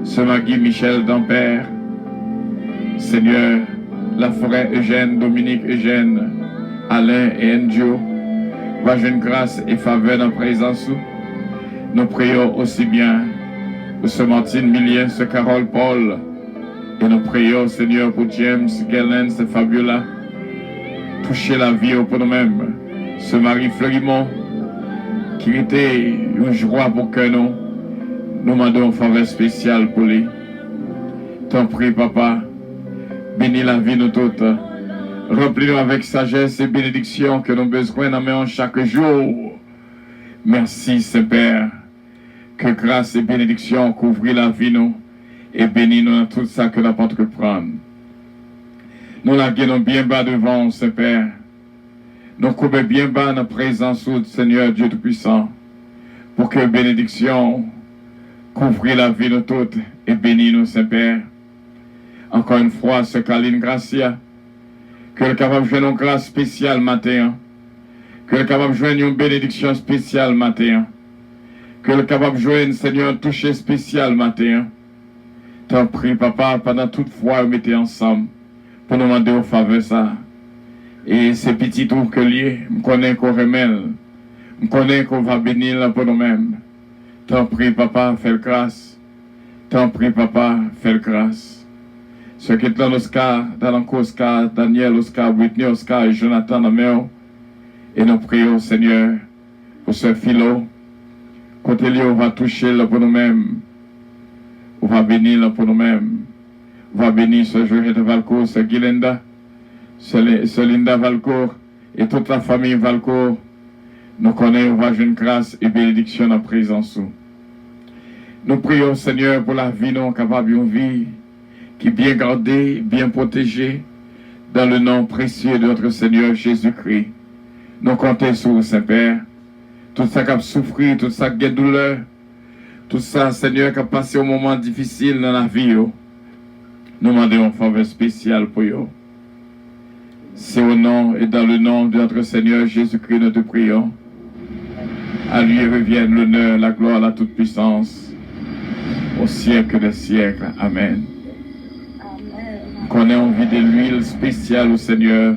ce Magui Michel d'Ampère. Seigneur, la forêt Eugène, Dominique Eugène, Alain et Endio. Va jeune grâce et faveur dans la présence. Nous prions aussi bien pour ce Martine Millien, ce Carole Paul. Et nous prions, Seigneur, pour James, Galen, ce Fabiola. Touchez la vie pour nous-mêmes. Ce Marie Fleurimont, qui était une joie pour que nous demandons une faveur spéciale pour lui. T'en prie, papa, bénis la vie nous toutes. Remplis-nous avec sagesse et bénédiction que nous avons besoin d'en chaque jour. Merci, Saint-Père, que grâce et bénédiction couvrent la vie nous et bénis-nous dans tout ça que nous avons entreprendre. Nous la gagnons bien bas devant, Saint-Père. Nous coupons bien bas dans la présence du Seigneur Dieu Tout-Puissant pour que bénédiction couvre la vie nous toutes et bénis-nous, Saint-Père. Encore une fois, ce Caline Gracia, que le capable de jouer une grâce spéciale matin, que le capable de jouer une bénédiction spéciale matin, que le capable de jouer une Seigneur touché spécial matin. T'en prie, papa, pendant toute fois, vous mettez ensemble pour nous demander au faveur ça. Et ces petits tours que liés, je connais qu'on remet, je connais qu'on va bénir pour nous-mêmes. T'en prie, papa, fais grâce. T'en prie, papa, fais grâce. Ceux qui sont dans Oscar, Dalanco Oscar, Daniel Oscar, Whitney Oscar et Jonathan Amel. Et nous prions, Seigneur, pour ce philo. Côté lui, on va toucher là pour nous-mêmes. On va bénir là pour nous-mêmes. On va bénir ce Jorge de Valcourt, ce Guilenda, ce Linda Valcourt et toute la famille Valcourt. Nous connaissons, on va jouer une grâce et bénédiction en présence. Nous prions, Seigneur, pour la vie non capable d'une vie qui est bien gardée, bien protégée, dans le nom précieux de notre Seigneur Jésus-Christ. Nous comptons sur vous, Saint-Père. Tout ça qui a souffert, tout ça qui a douleur, tout ça, Seigneur, qui a passé un moment difficile dans la vie. Nous demandons une faveur spéciale pour eux. C'est au nom et dans le nom de notre Seigneur Jésus-Christ, nous te prions. À lui revienne l'honneur, la gloire, la toute-puissance, au siècle des siècles. Amen. Qu'on ait envie de l'huile spéciale au Seigneur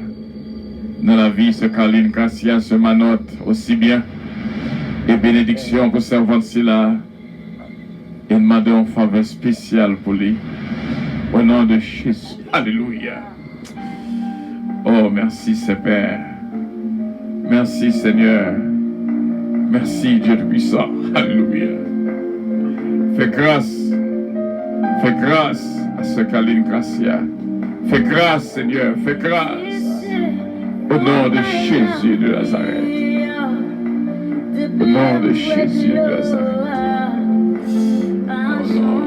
dans la vie, ce Caline Cassia, ce Manotte, aussi bien, et bénédiction pour servante là, et demandons une faveur spéciale pour lui. Au nom de Jésus. Alléluia. Oh, merci, Père. Merci, Seigneur. Merci, Dieu Tout-Puissant. Alléluia. Fais grâce à ce Caline Cassia. Fais grâce, Seigneur. Fais grâce. Au nom de Jésus de Nazareth. Au nom de Jésus de Nazareth. Oh non.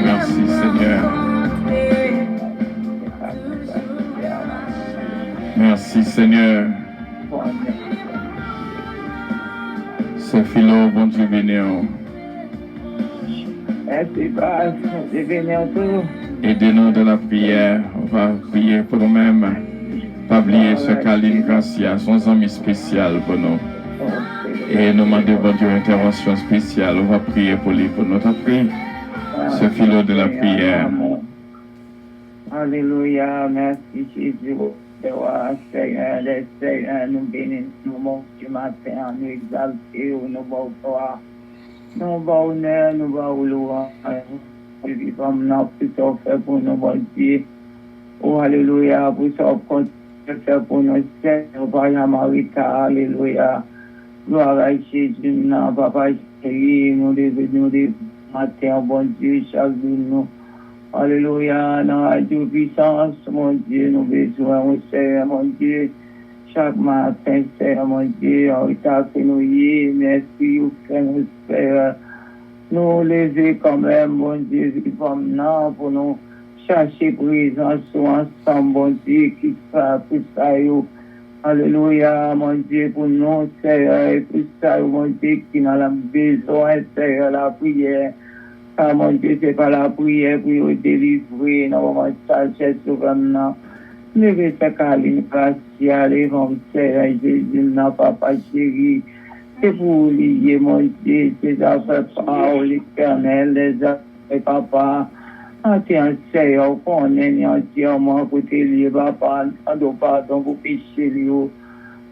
Merci, Seigneur. Merci Seigneur. C'est philo, bon Dieu béni. Merci, Père. Dieu béni tout. Aidez-nous de la prière. On va prier pour nous-mêmes. Pas oublier ce Caline Gracia, son ami spécial pour nous. Et nous demandons bon Dieu une intervention spéciale. On va prier pour lui, pour notre prière. Ce philo de la prière. Alléluia. Merci Jésus. Seigneur, les Seigneurs, nous bénissons, nous montons du matin, nous exaltons, nous bavons toi. Nous bavons honneur, nous bavons louange. Nous vivons maintenant plus fait pour nous, bon Dieu. Oh, alléluia, pour ça, qu'on fait pour nous, Seigneur, Père Marita, alléluia. Gloire à Jésus, non, Papa chéri, nous devenons des matins, bon Dieu, chaque jour, nous. Alléluia, dans la puissance, mon Dieu, nous besoin, mon Seigneur, mon Dieu. Chaque matin, Seigneur, mon Dieu, en retard que nous y est, merci, au frère, mon Père. nous lever quand même, bon Dieu, maintenant pour nous chercher présence ensemble, bon Dieu, qui sera pour ça, alléluia, mon Dieu, pour nous, Seigneur, et pour ça, mon Dieu, qui n'a la besoin, Seigneur, la prière. Ah, mon Dieu, c'est pas la prière pour nous délivrer, non, mon sagesse, souverain. Levez ta câline, grâce, les vents, Seigneur, Jésus, n'a papa chéri. C'est pour lier, mon Dieu, tes affaires, parole éternelle, les affaires, papa. Entier, Seigneur, qu'on est entièrement côté lié, papa, pardon pour péché,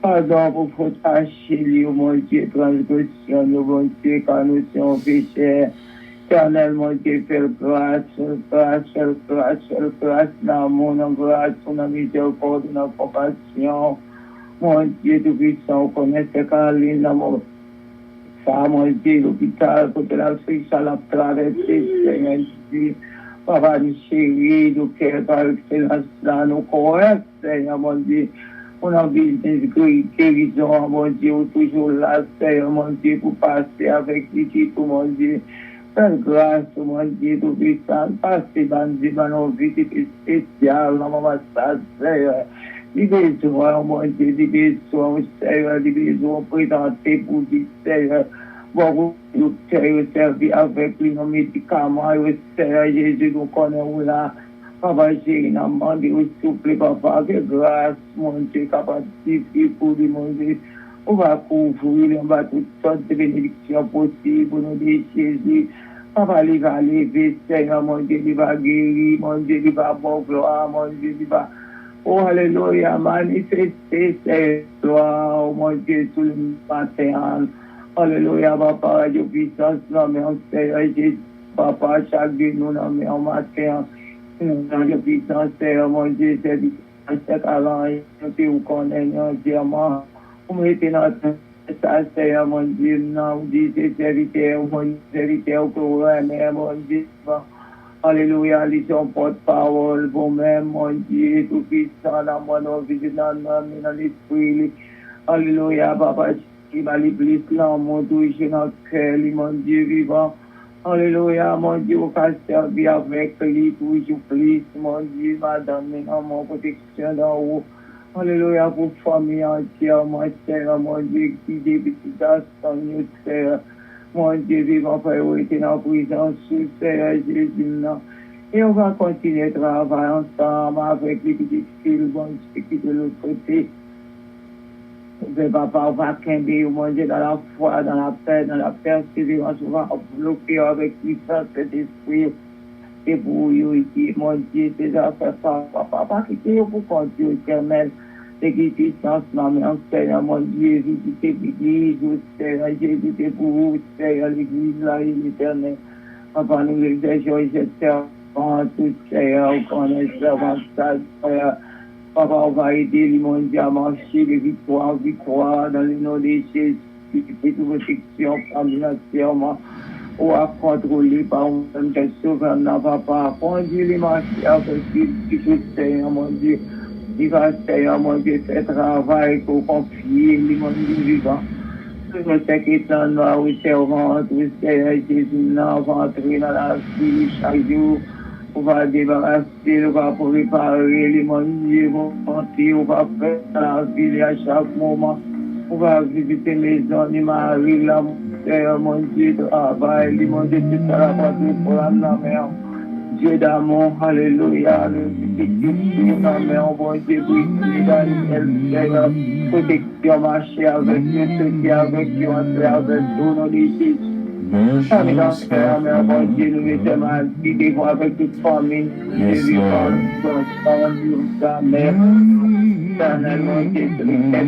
pardon pour faute cachée, mon Dieu, transgression, mon Dieu, quand nous sommes péchés. Éternel, mon Dieu, fais grâce, l'amour, grâce, la miséricorde, la compassion. Mon Dieu, tout-puissant, on connaît ce Caroline, l'amour. Ça, mon Dieu, l'hôpital, côté la friche, à la traversée, Seigneur Dieu. Papa, du chéri, du cœur, par excellence, là, nos corps, Seigneur, mon Dieu. On a besoin de guérison, mon Dieu, toujours là, Seigneur, mon Dieu, pour passer avec lui, tout, mon Dieu. Fais grâce, mon Dieu, tout puissant, passer dans nos vies spéciales, dans mon massage, Seigneur. Libère-toi, mon Dieu, libère-toi, Seigneur, libère-toi, présenter pour lui, Seigneur. Bon, nous servir avec lui, nos médicaments, Seigneur, Jésus, nous connaissons là. Papa, j'ai une amende, s'il vous plaît, papa, que grâce, mon Dieu, capacité pour lui, mon Dieu. On va couvrir, on va toutes sortes de bénédictions possibles pour nous dire Jésus. Papa, il va lever, Seigneur, mon Dieu, il va guérir, mon Dieu, il va bon gloire, mon Dieu, il va, oh, alléluia, manifester cette gloire, oh, mon Dieu, tout le matin. Alléluia, papa, Dieu puissance, non, mais on sait, Jésus, papa, chaque jour, nous, non, mais on matin. Dieu puissance, Seigneur, mon Dieu, c'est du avant, nous connaissons entièrement. Vous mettez notre ça, Seigneur, mon Dieu, non, vous dites, c'est serviteur, mon serviteur, que vous aimez, mon Dieu. Alléluia, lisons porte-parole, vous-même, mon Dieu, tout puissant, dans mon vie, dans l'âme, dans l'esprit. Alléluia, papa, qui va l'église, l'amour, toucher notre cœur, mon Dieu vivant. Alléluia, mon Dieu, vous pouvez servir avec lui, toujours plus, mon Dieu, madame, mon protection d'en haut. Alléluia, pour famille entière, mon Seigneur, mon Dieu, qui débute dans son Seigneur. Mon Dieu, vivant, Père, où était dans la prison, sous Seigneur Jésus. Et on va continuer à travailler ensemble avec les petites filles, mon Dieu, qui de l'autre côté. Papa, on va camber, mon Dieu, dans la foi, dans la paix, dans la persévérance, on va bloquer avec puissance cet esprit. Et pour vous, mon Dieu, tes affaires, papa, quittez pour continuer éternel. C'est qui puissance, non, mais on Seigneur, mon Dieu, visitez l'église, Seigneur, Jésus, pour vous, Seigneur, l'église, là, l'éternel. Papa, nous exerçons, j'espère, tout, Seigneur, on est servant, Seigneur. Papa, on va aider les mondiaux à marcher de victoire en victoire dans le nom de Jésus, qui fait toute protection financièrement, ou à contrôler par un de souverain, papa, conduire les marchés avec lui, qui fait Seigneur, mon Dieu. Il va, Seigneur, mon Dieu, faire travail pour confier les mondiaux vivants. Je sais qu'il est en noir, où servant, tout Seigneur Jésus, on va entrer dans la vie chaque jour. On va débarrasser, on va préparer les menus, on va faire la ville à chaque moment. On va visiter les maisons, les maris, la terre, mon Dieu, travail, mon Dieu, tout ça, la patrie pour la mer. Dieu d'amour, alléluia, le petit la mer, mon Dieu, oui, Daniel, protection, marcher avec Dieu, ceux qui avec Dieu, entrer avec nous, nos décisions. Mon Dieu, nous mettons ma vie devant avec toute famille. Jésus, mon Dieu,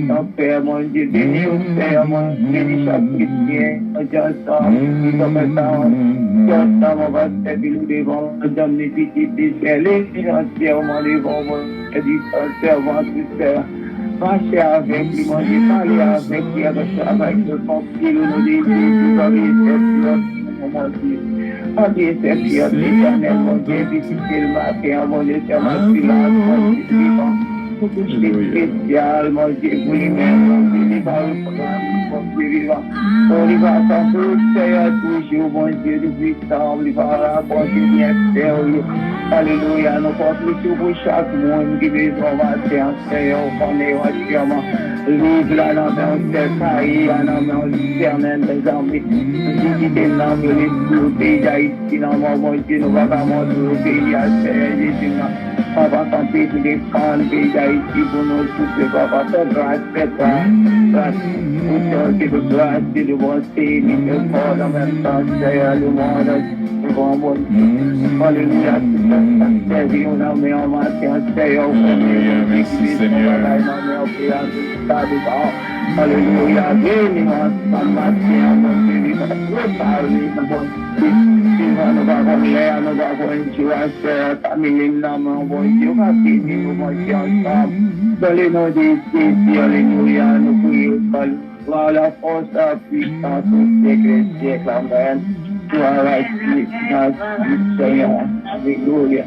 ton Père, mon Dieu, bénis au Père, mon Dieu, bénis chaque chrétien, mon Dieu, ensemble, on va se servir devant, on donne les petites déchets, entièrement devant, mon Dieu, servant, tout Père. Marcher avec lui, mon Dieu, parler avec lui, avec le conflit, nous dit, tout en mon Dieu. En Dieu, c'est fier de l'éternel, mon Dieu, visiter le matin, mon Dieu, c'est ma silence, mon Dieu, vivant. pour toucher spécial, mon Dieu, pour lui-même, mon Dieu, il va reprendre, mon Dieu, vivant. On y va sans doute, Seigneur, toujours, mon Dieu, de puissance, il va, mon Dieu, bien faire, alléluia, nous comptons pour chaque monde qui besoin matin, Seigneur, on est entièrement. Livre la langue, c'est Paris, la langue, l'éternel, mes amis. Nous qui t'aimons, le pays d'Haïti, mon Dieu, nous va pas montrer au pays à Jésus. Papa, tant pis, tu défends le pays d'Haïti pour nous tous, papa, ta grâce, fais grâce, pour de grâce, de bonté, de fort en même temps, Seigneur, le monde, le grand monde. Alléluia, Seigneur, on a mis en matin, Seigneur, merci Seigneur. Alléluia, béni, en matin, mon Dieu, nous avons l'air, nous avons Dieu à faire, famille, mon Dieu, va bénir, mon Dieu, ensemble. Dans le nom de Jésus, alléluia, nous prions, gloire, la force, la puissance, au siècle, siècle, amen. Gloire à Dieu, merci Seigneur, alléluia.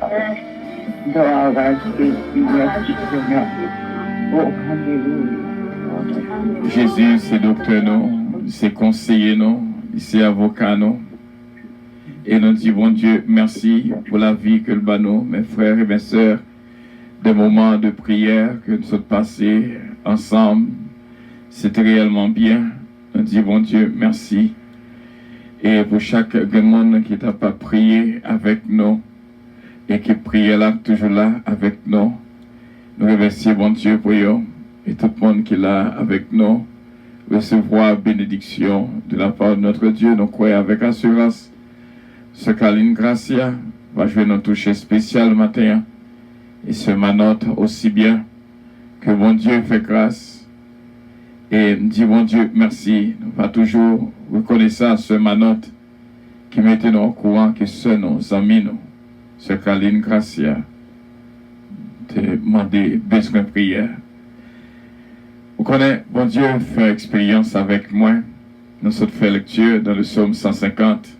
Gloire à Jésus, merci Seigneur. Oh, alléluia. Jésus, c'est docteur, nous, c'est conseiller, nous, c'est avocat, nous. Et nous disons, bon Dieu, merci pour la vie que le banon, mes frères et mes sœurs, des moments de prière que nous sommes passés ensemble. C'était réellement bien. Nous disons, bon Dieu, merci. Et pour chaque monde qui n'a pas prié avec nous et qui prie là, toujours là avec nous, nous remercions, bon Dieu, pour eux et tout le monde qui est là avec nous. Recevoir bénédiction de la part de notre Dieu. Nous croyons avec assurance. Ce Caline Gracia va jouer notre toucher spécial matin. Et ce manote aussi bien que bon Dieu fait grâce. Et dit bon Dieu merci. Nous va toujours reconnaître ce manote qui mettait nous au courant que ce nos amis nous. Ce Caline Gracia te demander besoin de prière. Vous connaissez, bon Dieu fait expérience avec moi. Nous sommes fait lecture dans le psaume 150.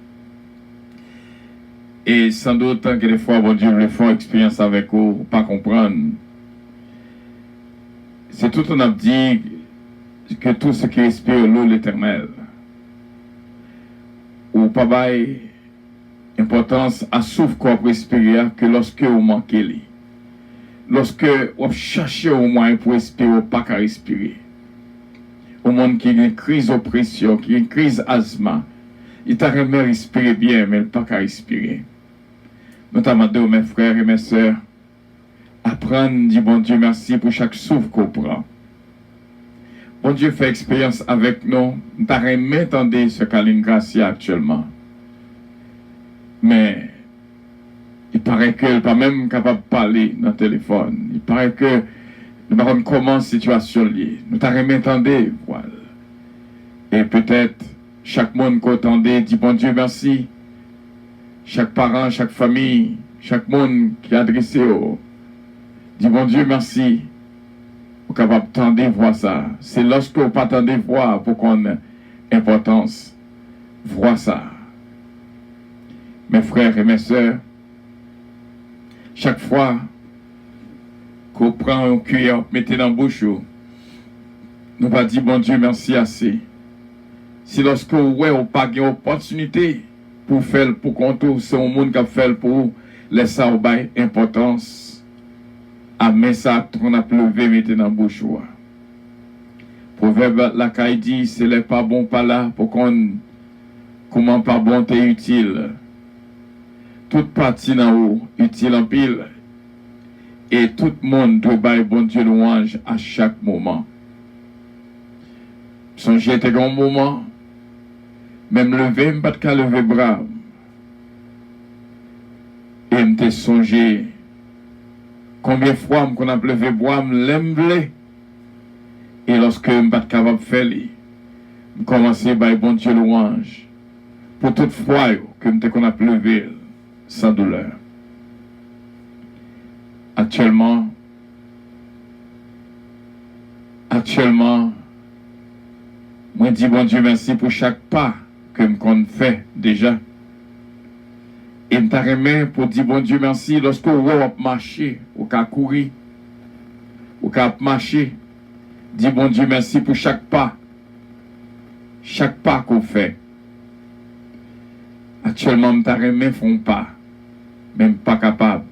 Et sans doute que des fois, bon Dieu veut faire expérience avec vous, pas comprendre. C'est tout on a dit que tout ce qui respire l'eau l'éternel. Ou pas bail importance à souffle qu'on respirer que lorsque vous manquez lui. Lorsque vous cherchez au moins pour respirer, pas qu'à respirer. Au monde qui a une crise d'oppression, qui a une crise asthma, il t'a remis à respirer bien, mais pas qu'à respirer. Notamment de mes frères et mes sœurs, apprendre, dit bon Dieu merci pour chaque souffle qu'on prend. Bon Dieu fait expérience avec nous, nous t'as remis entendre ce Caline Gracia actuellement. Mais il paraît qu'elle n'est pas même capable de parler dans le téléphone. Il paraît que nous ne savons pas comment la situation est liée. Nous t'avons remis entendre, voilà. Et peut-être, chaque monde qu'on entendait dit bon Dieu merci. Chaque parent, chaque famille, chaque monde qui est adressé au dit bon Dieu merci. Vous êtes capable d'entendre voir ça. C'est lorsque vous ne pas attendez voir pour qu'on ait importance. Voir ça. Mes frères et mes sœurs, chaque fois qu'on prend une cuillère, mettez dans la bouche, nous pas dire bon Dieu merci assez. Si lorsque vous n'avez pas une opportunité pour faire, pour qu'on c'est un monde qui a fait pour laisser au bail importance, à mettre ça qu'on a levé, mettez dans la bouche. Proverbe la caille dit, c'est les pas bon pas là, pour qu'on, comment pas bon t'es utile. Toute partie dans haut, utile en pile. Et tout le monde doit bailler bon Dieu louange à chaque moment. Songez tes grands moments, même lever, pas qu'à lever bras. Et me songé combien de fois qu'on a levé bras, me l'aime. Et lorsque je ne suis pas capable de faire, je commence à bailler bon Dieu louange. Pour toute fois que je suis levé sans douleur. Actuellement, moi dis bon Dieu merci pour chaque pas que je fais déjà. Et je t'arrête pour dire bon Dieu merci lorsque vous marchez, ou qu'à courir, ou cap marcher. Dis bon Dieu merci pour chaque pas qu'on fait. Actuellement, m'ta remè font pas, même pas capable.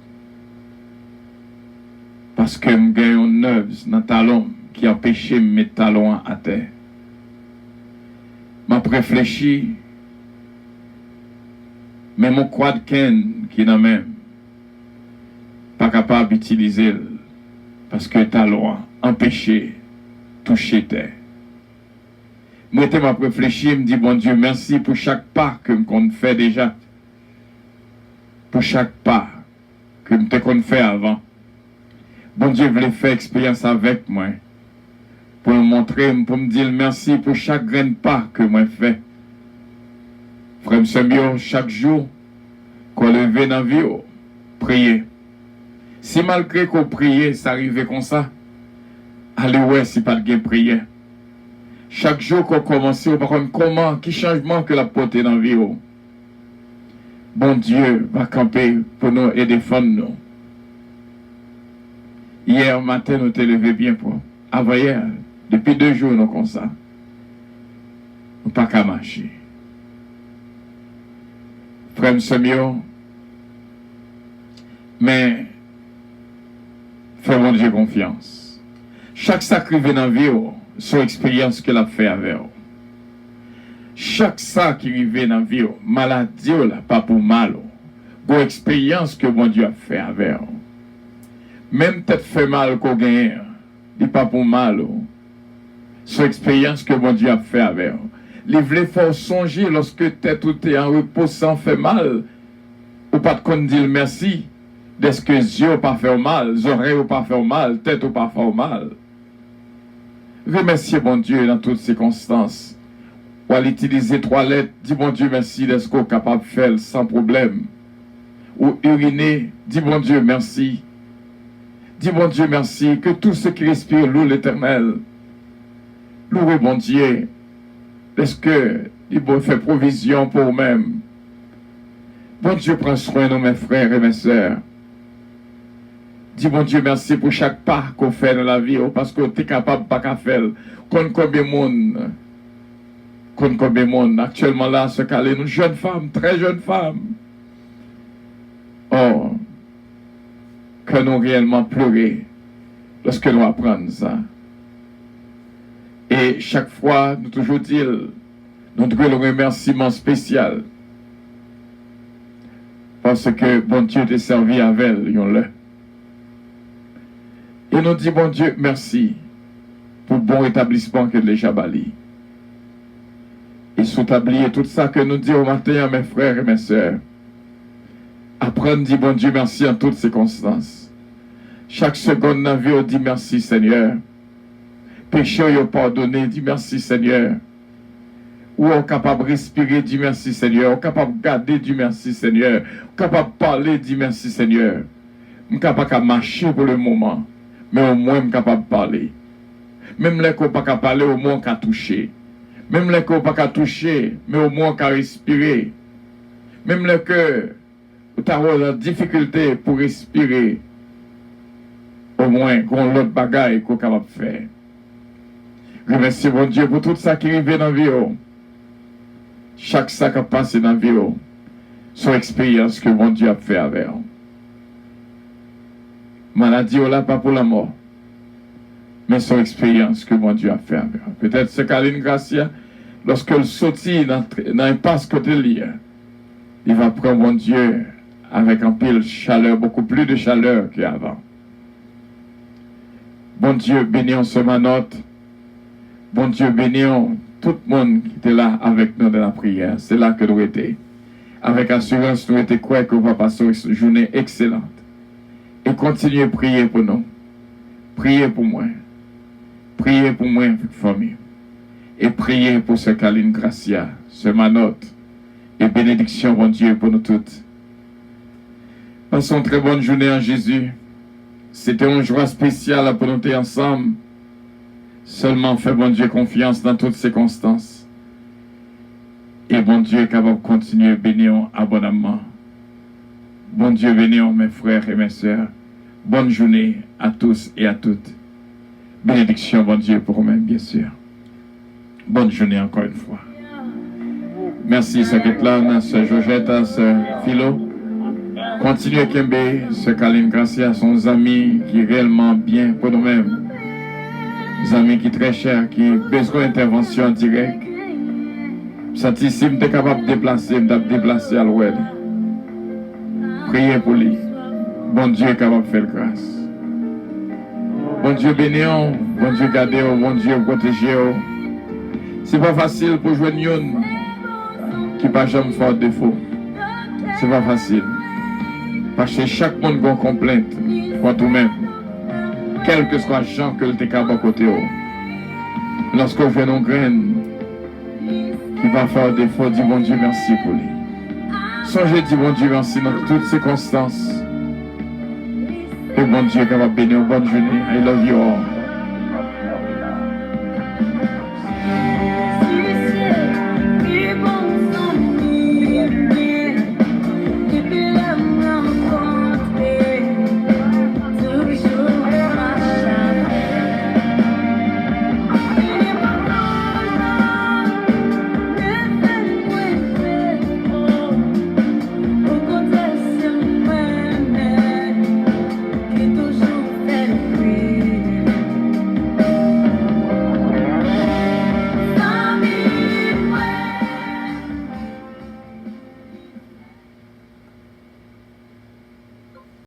Parce que m'gagne une nerves dans talon qui empêche de mettre talon à terre. M'a réfléchi, mais mon quad ken qui n'a même pas capable d'utiliser parce que talon empêché toucher terre. Moi, je m'a réfléchi, me dit bon Dieu, merci pour chaque pas que je fais déjà. Pour chaque pas que je fais avant. Bon Dieu voulait faire expérience avec moi. Pour me montrer, pour me dire merci pour chaque grain de pas que moi fais. Frère Samuel, chaque jour, qu'on levé dans la vie, prier. Si malgré qu'on priait, ça arrivait comme ça, allez ouais, si pas de prière. Chaque jour qu'on commence, on va voir comment, quel changement que la portée dans la vie. Bon Dieu va camper pour nous et défendre nous. Hier matin, nous t'es levé bien pour. Avant hier, depuis 2 jours, nous comme ça. Nous pas qu'à marcher. Frère Samuel, mais fais mon Dieu confiance. Chaque sacrifice dans la vie, son expérience qu'elle a fait avec vous. Chaque ça qui arrive dans la vie, maladie, pas pour mal. Une expérience que mon Dieu a fait avec vous. Même peut-être fait mal qu'on gagne, il pas pour mal. Son expérience que mon Dieu a fait avec vous. Il voulait faire songer lorsque tête ou t'es en repos sans faire mal. Ou pas de dire merci. Est-ce que yeux n'ont pas fait mal, les oreilles n'ont pas fait mal, tête n'ont pas fait mal. Remerciez bon Dieu dans toutes circonstances. Ou à l'utiliser 3 lettres, dis bon Dieu merci d'être qu'on est capable de faire sans problème. Ou uriner, dis bon Dieu merci. Dis bon Dieu merci que tout ce qui respire loue l'Éternel. Louez bon Dieu. Est-ce que il peut faire provision pour vous-même? Bon Dieu prend soin de mes frères et mes sœurs. Dis bon Dieu merci pour chaque pas qu'on fait dans la vie, parce que tu es capable pas qu'à faire. Combien de monde actuellement là se caler une jeune femme, très jeune femme. Oh, que nous réellement pleurer lorsque nous apprenons ça. Et chaque fois, nous toujours dire, nous devons le remerciement spécial. Parce que bon Dieu t'a servi avec elle, et nous dit bon Dieu merci pour le bon établissement que déjà bali. Et s'établir tout ça que nous disons au matin à mes frères et mes sœurs. Apprendre dit bon Dieu merci en toutes circonstances. Chaque seconde dans la vie on dit merci Seigneur. Péché on pardonné, dit merci Seigneur. Ou on est capable de respirer, dit merci Seigneur. On est capable de garder, dit merci Seigneur. On est capable de parler, dit merci Seigneur. On est capable de marcher pour le moment. Mais au moins, je suis capable de parler. Même les qu'on pas capable de parler, au moins, on peut toucher. Même les qu'on pas capable de toucher, mais au moins, on peut respirer. Même les que tu as la difficulté pour respirer, au moins, qu'on l'autre bagaille qu'on est capable de faire. Remercie mon Dieu pour tout ça qui arrive dans la vie. Chaque ça qui passe dans la vie, son expérience que mon Dieu a fait avec eux. Maladie ou là pas pour la mort, mais son expérience que mon Dieu a fait avec elle. Peut-être ce Caline Gracia, lorsqu'elle sortit dans un passe côté lié, il va prendre mon Dieu avec un pile chaleur, beaucoup plus de chaleur qu'avant. Bon Dieu, bénis ce manote. Bon Dieu, bénis tout le monde qui était là avec nous dans la prière. C'est là que nous étions. Avec assurance, nous étions quoi qu'on va passer une journée excellente. Et continuez à prier pour nous. Priez pour moi. Priez pour moi, famille. Et priez pour ce Caline Gracia, ce manote. Et bénédiction, bon Dieu, pour nous toutes. Passons une très bonne journée en Jésus. C'était une joie spéciale pour nous être ensemble. Seulement fais, bon Dieu, confiance dans toutes circonstances. Et bon Dieu est capable de continuer à bénir abondamment. Bon Dieu bénisse mes frères et mes sœurs. Bonne journée à tous et à toutes. Bénédiction, bon Dieu, pour vous-même, bien sûr. Bonne journée encore une fois. Merci, Sœur Ketlan, Sœur Georgette, Sœur Philo. Continuez, Kembe, Sœur Kaline Gracia, son ami qui est réellement bien pour nous-mêmes. Des amis qui sont très chers, qui ont besoin d'intervention en direct. Si je suis capable de déplacer à l'ouest. Priez pour lui. Bon Dieu est capable de faire grâce. Bon Dieu bénissons, bon Dieu gardez-vous, bon Dieu protégez-vous. C'est pas facile pour jouer une qui n'a jamais fait défaut. C'est pas facile. Parce que chaque monde a une complainte contre nous-mêmes. Quel que soit le genre que le capable à côté. Lorsque vous faites une graine qui va faire défaut, dis bon Dieu merci pour lui. Songez, dis bon Dieu merci dans toutes circonstances. Et bon Dieu, qui va bénir, bonne journée. I love you all.